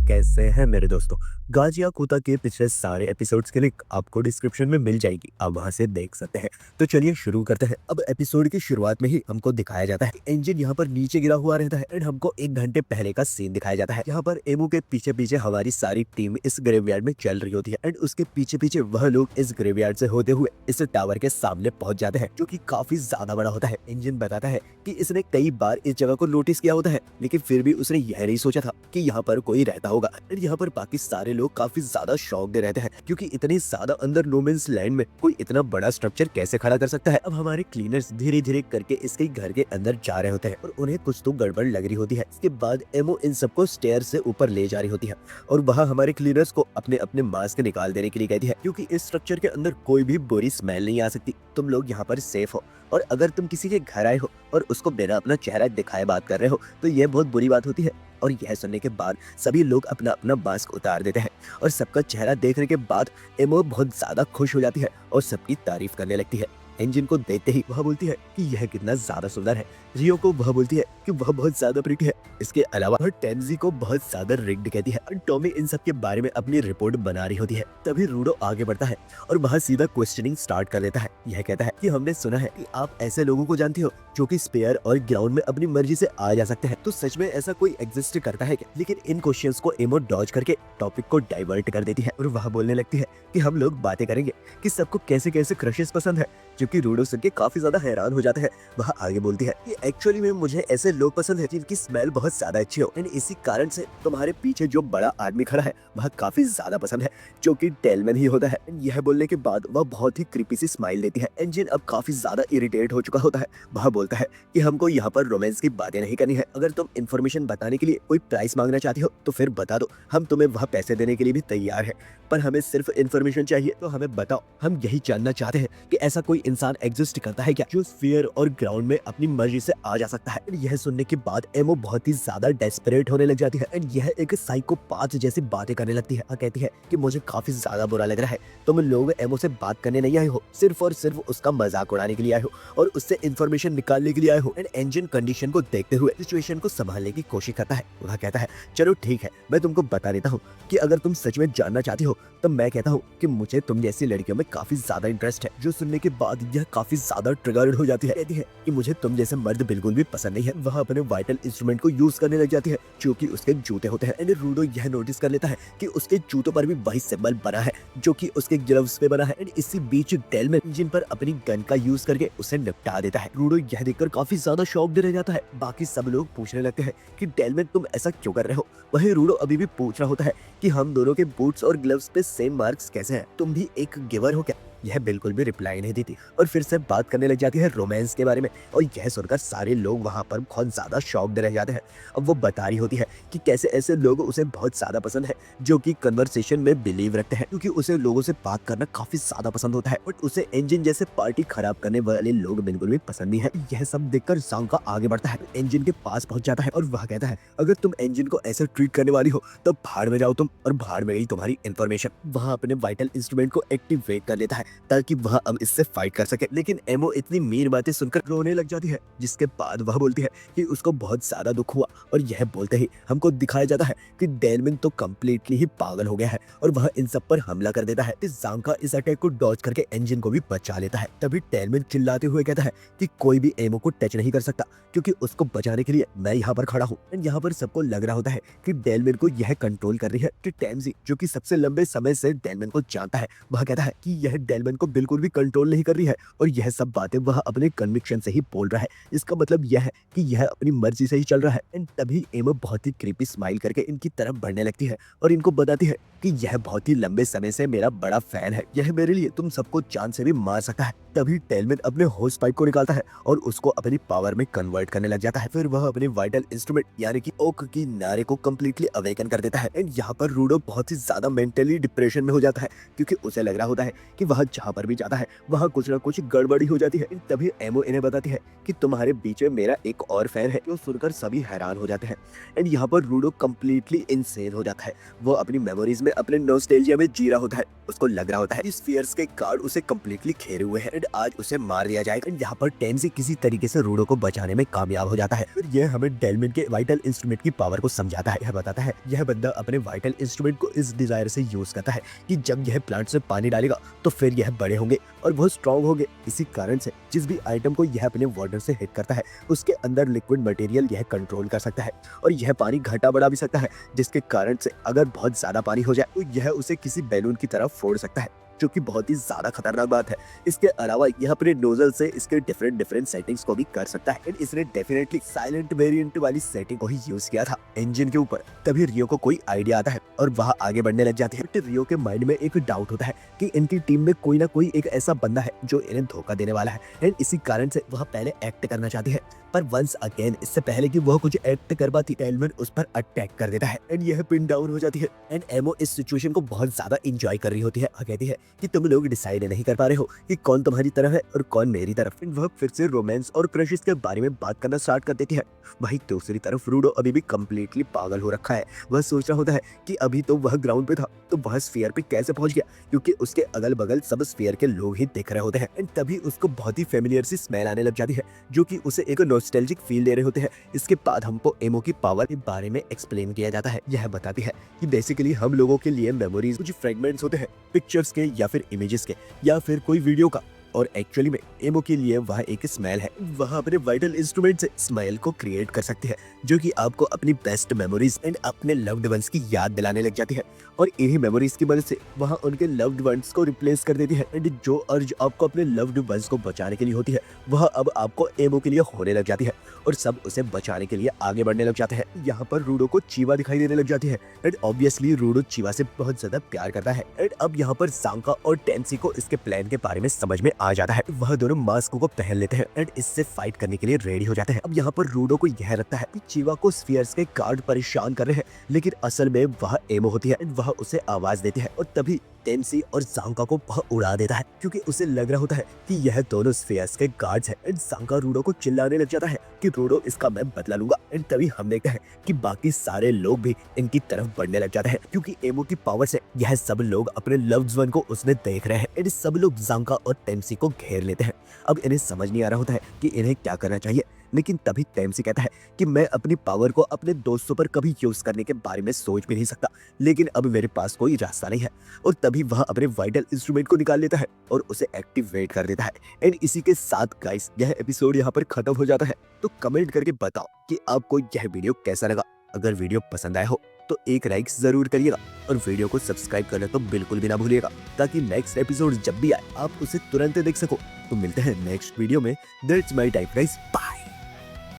कैसे हैं मेरे दोस्तों। गाजिया कुत्ता के पिछले सारे एपिसोड्स के लिंक आपको डिस्क्रिप्शन में मिल जाएगी, आप वहां से देख सकते हैं। तो चलिए शुरू करते हैं। अब एपिसोड की शुरुआत में ही हमको दिखाया जाता है कि इंजन यहाँ पर नीचे गिरा हुआ रहता है एंड हमको 1 घंटे पहले का सीन दिखाया जाता है। यहाँ पर एमू के पीछे पीछे हमारी सारी टीम इस ग्रेवयार्ड में चल रही होती है एंड उसके पीछे पीछे वह लोग इस ग्रेवयार्ड से होते हुए इस टावर के सामने पहुंच जाते हैं, जो कि काफी ज्यादा बड़ा होता है। इंजन बताता है कि इसने कई बार इस जगह को नोटिस किया होता है, लेकिन फिर भी उसने यह नहीं सोचा था कि यहाँ पर कोई रहता होगा। यहाँ पर बाकी सारे लोग काफी ज्यादा शॉक्ड रहते हैं, क्योंकि इतनी ज्यादा अंदर नो मीन्स लैंड में कोई इतना बड़ा स्ट्रक्चर कैसे खड़ा कर सकता है। अब हमारे क्लीनर्स धीरे धीरे करके इसके घर के अंदर जा रहे होते हैं और उन्हें कुछ तो गड़बड़ लग रही होती है। इसके बाद एमो इन सबको स्टेयर से ऊपर ले जा रही होती है और वहाँ हमारे क्लीनर्स को अपने अपने मास्क निकाल देने के लिए कहती है, क्योंकि इस स्ट्रक्चर के अंदर कोई भी बुरी स्मेल नहीं आ सकती। तुम लोग यहाँ पर सेफ हो, और अगर तुम किसी के घर आए हो और उसको बिना अपना चेहरा दिखाए बात कर रहे हो तो यह बहुत बुरी बात होती है। और यह सुनने के बाद सभी लोग अपना अपना मास्क उतार देते हैं और सबका चेहरा देखने के बाद एमो बहुत ज्यादा खुश हो जाती है और सबकी तारीफ करने लगती है। इंजन को देखते ही वह बोलती है कि यह कितना ज्यादा सुंदर है। रियो को वह बोलती है कि वह बहुत ज्यादा प्रिटी है। इसके अलावा वह टेंजी को बहुत ज्यादा रिग्ड कहती है और टॉमी इन सब के बारे में अपनी रिपोर्ट बना रही होती है। तभी रूडो आगे बढ़ता है और वह सीधा क्वेश्चनिंग स्टार्ट कर देता है। यह कहता है कि हमने सुना है कि आप ऐसे लोगों को जानती हो जो कि स्पेयर और ग्राउंड में अपनी मर्जी से आ जा सकते हैं, तो सच में ऐसा कोई एग्जिस्ट करता है क्या? लेकिन इन क्वेश्चंस को एमो डॉज करके टॉपिक को डाइवर्ट कर देती है और वह बोलने लगती है कि हम लोग बातें करेंगे कि सबको कैसे कैसे क्रशेस पसंद है, जो कि रूडो सुन के काफी ज्यादा हैरान हो जाता है। वह आगे बोलती है कि एक्चुअली में मुझे ऐसे लोग पसंद है जिनकी स्मेल बहुत ज्यादा अच्छी हो, एंड इसी कारण से तुम्हारे पीछे जो बड़ा आदमी खड़ा है वह काफी ज्यादा पसंद है, जो कि टेलमैन ही होता है। यह बोलने के बाद वह बहुत ही क्रीपी सी स्माइल देती है। इंजन अब काफी ज्यादा इरिटेट हो चुका होता है। वह बोलता है कि हमको यहाँ पर रोमांस की बातें नहीं करनी है। अगर तुम इन्फॉर्मेशन बताने के लिए कोई प्राइस मांगना चाहती हो तो फिर बता दो, हम तुम्हें वह पैसे देने के लिए भी तैयार है, पर हमें सिर्फ इन्फॉर्मेशन चाहिए, तो हमें बताओ। हम यही जानना चाहते हैं कि ऐसा कोई इंसान एग्जिस्ट करता है क्या जो स्फीयर और ग्राउंड में अपनी मर्जी से आ जा सकता है। यह सुनने के बाद एमो बहुत ही ज्यादा डेस्परेट होने लग जाती है एंड यह एक साइकोपाथ जैसी बातें करने लगती है। कहती है कि मुझे काफी ज्यादा बुरा लग रहा है, तुम लोग एमो से बात करने नहीं आए हो, सिर्फ और सिर्फ उसका मजाक उड़ाने के लिए आए हो और उससे इन्फॉर्मेशन निकालने के लिए आए हो। एंड इंजन कंडीशन को देखते हुए सिचुएशन को संभालने की कोशिश करता है। वह कहता है चलो ठीक है, मैं तुमको बता देता हूँ कि अगर तुम सच में जानना चाहती हो तो मैं कहता हूँ कि मुझे तुम जैसी लड़कियों में काफी ज्यादा इंटरेस्ट है। जो सुनने के बाद यह काफी ज्यादा ट्रिगर्ड हो जाती है। कहती है कि मुझे तुम जैसे मर्द बिल्कुल भी पसंद नहीं है। वह अपने वाइटल इंस्ट्रूमेंट को यूज करने लग जाती है, जो कि उसके जूते होते हैं। एंड रूडो यह नोटिस कर लेता है कि उसके जूतों पर भी वही सिंबल बना है जो कि उसके ग्लव्स पे बना है। एंड इसी बीच टेलमैन इंजन पर अपनी गन का यूज करके उसे निपटा देता है। रूडो यह देखकर काफी ज्यादा शॉक्ड रह जाता है। बाकी सब लोग पूछने लगते हैं कि टेलमैन तुम ऐसा क्यों कर रहे हो। वही रूडो अभी भी पूछ रहा होता है कि हम दोनों के बूट्स और ग्लव्स पे सेम मार्क्स कैसे हैं, तुम भी एक गिवर हो क्या। यह बिल्कुल भी रिप्लाई नहीं देती और फिर से बात करने लग जाती है रोमांस के बारे में। और यह सुनकर सारे लोग वहां पर बहुत ज्यादा शॉक्ड रह जाते हैं। अब वो बता रही होती है कि कैसे ऐसे लोग उसे बहुत ज्यादा पसंद है जो कि कन्वर्सेशन में बिलीव रखते हैं, क्योंकि उसे लोगों से बात करना काफी ज्यादा पसंद होता है। बट उसे इंजन जैसे पार्टी खराब करने वाले लोग बिल्कुल भी पसंद नहीं है। यह सब देखकर सांका आगे बढ़ता है, इंजन के पास पहुंच जाता है और वह कहता है अगर तुम इंजन को ऐसे ट्रीट करने वाली हो तो भाड़ में जाओ तुम, और भाड़ में गई तुम्हारी इन्फॉर्मेशन। वह अपने वाइटल इंस्ट्रूमेंट को एक्टिवेट कर लेता है ताकि वह अब इससे फाइट कर सके। लेकिन एमो इतनी मीन बातें सुनकर रोने लग जाती है, जिसके बाद वह बोलती है कि उसको बहुत ज्यादा दुख हुआ। और यह बोलते ही हमको दिखाया जाता है कि डेलमिन तो कम्प्लीटली ही पागल हो गया है और वह इन सब पर हमला कर देता है। इस जांका इस अटैक को डॉज करके इंजन को भी बचा लेता है। तभी डेलमिन चिल्लाते हुए कहता है कि कोई भी एमो को टच नहीं कर सकता, क्योंकि उसको बचाने के लिए मैं यहाँ पर खड़ा हूँ। यहाँ पर सबको लग रहा होता है कि डेलमिन को यह कंट्रोल कर रही है कि टेंजी, जो कि सबसे लंबे समय से डेलमिन को जानता है। वह कहता है कि यह डेलमिन को बिल्कुल भी कंट्रोल नहीं कर रही है और यह सब बातें वह अपने कन्विक्शन से ही बोल रहा है। इसका मतलब यह है कि यह अपनी मर्जी से ही चल रहा है। एंड तभी एमो बहुत ही क्रीपी स्माइल करके इनकी तरफ बढ़ने लगती है और इनको बताती है कि यह बहुत ही लंबे समय से मेरा बड़ा फैन है, यह मेरे लिए तुम सबको जान से भी मार सकता है। तभी टेलमैन अपने होस पाइप को निकालता है और उसको अपनी पावर में कन्वर्ट करने लग जाता है। फिर वह अपने वाइटल इंस्ट्रूमेंट यानी कि ओक की नारे को कम्प्लीटली अवेकन कर देता है। एंड यहाँ पर रूडो बहुत ही ज्यादा मेंटली डिप्रेशन में हो जाता है, क्योंकि उसे लग रहा होता है कि वह जहाँ पर भी जाता है वहाँ कुछ ना कुछ गड़बड़ी हो जाती है। तभी एमो इन्हें बताती है कि तुम्हारे बीच में मेरा एक और फैन है। जो सुनकर सभी हैरान हो जाते हैं एंड यहाँ पर रूडो कम्प्लीटली इनसेन हो जाता है। वो अपनी मेमोरीज में अपने नॉस्टैल्जिया में जी रहा होता है। उसको लग रहा होता है इस स्फीयर्स के कार्ड उसे कम्प्लीटली घेरे हुए हैं एंड आज उसे मार दिया जाएगा। एंड यहाँ पर टेंसी किसी तरीके से रूडो को बचाने में कामयाब हो जाता है। फिर यह हमें डेलमिन के वाइटल इंस्ट्रूमेंट की पावर को समझाता है। यह बताता है यह बंदा अपने वाइटल इंस्ट्रूमेंट को इस डिजायर से यूज करता है कि जब यह प्लांट से पानी डालेगा तो फिर यह बड़े होंगे और बहुत स्ट्रांग होंगे। इसी कारण से जिस भी आइटम को यह अपने वाटर से हिट करता है उसके अंदर लिक्विड मटेरियल यह कंट्रोल कर सकता है और यह पानी घटा बढ़ा भी सकता है, जिसके कारण से अगर बहुत ज्यादा पानी हो जाए तो यह उसे किसी बैलून की तरफ फोड़ सकता है, जो कि बहुत ही ज्यादा खतरनाक बात है। इसके अलावा यह अपने नोजल से इसके डिफरेंट सेटिंग्स को भी कर सकता है। इसने डेफिनेटली साइलेंट वेरिएंट वाली सेटिंग को ही यूज किया था इंजन के ऊपर। तभी रियो को कोई आइडिया आता है और वह आगे बढ़ने लग जाती है। रियो के माइंड में एक डाउट होता है कि इनकी टीम में कोई ना कोई एक ऐसा बंदा है जो इन्हें धोखा देने वाला है एंड इसी कारण से वह पहले एक्ट करना चाहती है। पर वंस अगेन इससे पहले कि वह कुछ एक्ट कर पाती डेलमिन उस पर अटैक कर देता है एंड यह पिन डाउन हो जाती है। एंड एमो इस सिचुएशन को बहुत ज्यादा एंजॉय कर रही होती है। कहती है कि तुम लोग डिसाइड नहीं कर पा रहे हो कि कौन तुम्हारी तरफ है और कौन मेरी तरफ। वह फिर से रोमांस और क्रशेस के बारे में बात करना स्टार्ट कर देती है। वहीं दूसरी तरफ रूडो अभी भी कम्प्लीटली पागल हो रखा है। वह सोच रहा होता है कि अभी तो वह ग्राउंड पे था तो वह स्फीयर पे कैसे पहुंच गया, क्योंकि उसके अगल बगल सब स्फीयर के लोग ही दिख रहे होते हैं। एंड तभी उसको बहुत ही फेमिलियर सी स्मेल आने लग जाती है जो कि उसे एक नॉस्टैल्जिक फील दे रहे होते हैं। इसके बाद हमको एमो की पावर के बारे में एक्सप्लेन किया जाता है। यह बताती है कि बेसिकली हम लोगों के लिए मेमोरीज कुछ फ्रेगमेंट्स होते हैं, पिक्चर्स के या फिर इमेजेस के या फिर कोई वीडियो का, और एक्चुअली में एमो के लिए वह एक स्माइल है। वह अपने वाइटल इंस्ट्रूमेंट से स्माइल को क्रिएट कर सकती है जो कि आपको अपनी बेस्ट मेमोरीज एंड अपने लव्ड वंस की याद दिलाने लग जाती है और इन्हीं मेमोरीज की मदद से वह उनके लव्ड वंस को रिप्लेस कर देती है। एंड जो अर्ज आपको अपने लव्ड वंस को बचाने के लिए होती है वह अब आपको एमो के लिए होने लग जाती है और सब उसे बचाने के लिए आगे बढ़ने लग जाते हैं। यहाँ पर रूडो को चीवा दिखाई देने लग जाती है एंड ऑब्वियसली रूडो चीवा से बहुत ज्यादा प्यार करता है। एंड अब यहाँ पर सांका और टेंसी को इसके प्लान के बारे में समझ में आ जाता है। वह दोनों मास्क को पहन लेते हैं एंड इससे फाइट करने के लिए रेडी हो जाते हैं। अब यहाँ पर रूडो को यह लगता है कि चीवा को स्फीयर्स के गार्ड परेशान कर रहे हैं, लेकिन असल में वह एमो होती है। वह उसे आवाज देती है और तभी टेंसी और सांका को वह उड़ा देता है क्योंकि उसे लग रहा होता है कि यह दोनों स्फीयर्स के गार्ड्स हैं। एंड सांका रूडो को चिल्लाने लग जाता है कि रूडो इसका मैं बदला लूंगा। एंड तभी हम देखते हैं कि बाकी सारे लोग भी इनकी तरफ बढ़ने लग जाते हैं क्योंकि एमो की पावर से यह सब लोग अपने लव्ड वन को उसमें देख रहे हैं। एंड सब लोग सांका और टेंसी को घेर लेते हैं। अब इन्हें समझ नहीं आ रहा होता है कि इन्हें क्या करना चाहिए, लेकिन तभी टेंसी कहता है कि मैं अपनी पावर को अपने दोस्तों पर कभी यूज करने के बारे में सोच भी नहीं सकता, लेकिन अब मेरे पास कोई रास्ता नहीं है। और तभी वह अपने वाइटल इंस्ट्रूमेंट को निकाल लेता है और उसे एक्टिवेट कर देता है। एंड इसी के साथ गाइस यह एपिसोड यहाँ पर खत्म हो जाता है। तो कमेंट करके बताओ कि आपको यह वीडियो कैसा लगा। अगर वीडियो पसंद आया हो तो एक लाइक जरूर करिएगा और वीडियो को सब्सक्राइब करना तो बिल्कुल भी ना भूलिएगा, ताकि नेक्स्ट एपिसोड जब भी आए आप उसे तुरंत देख सको। तो मिलते हैं नेक्स्ट वीडियो में। That's my type guys, bye.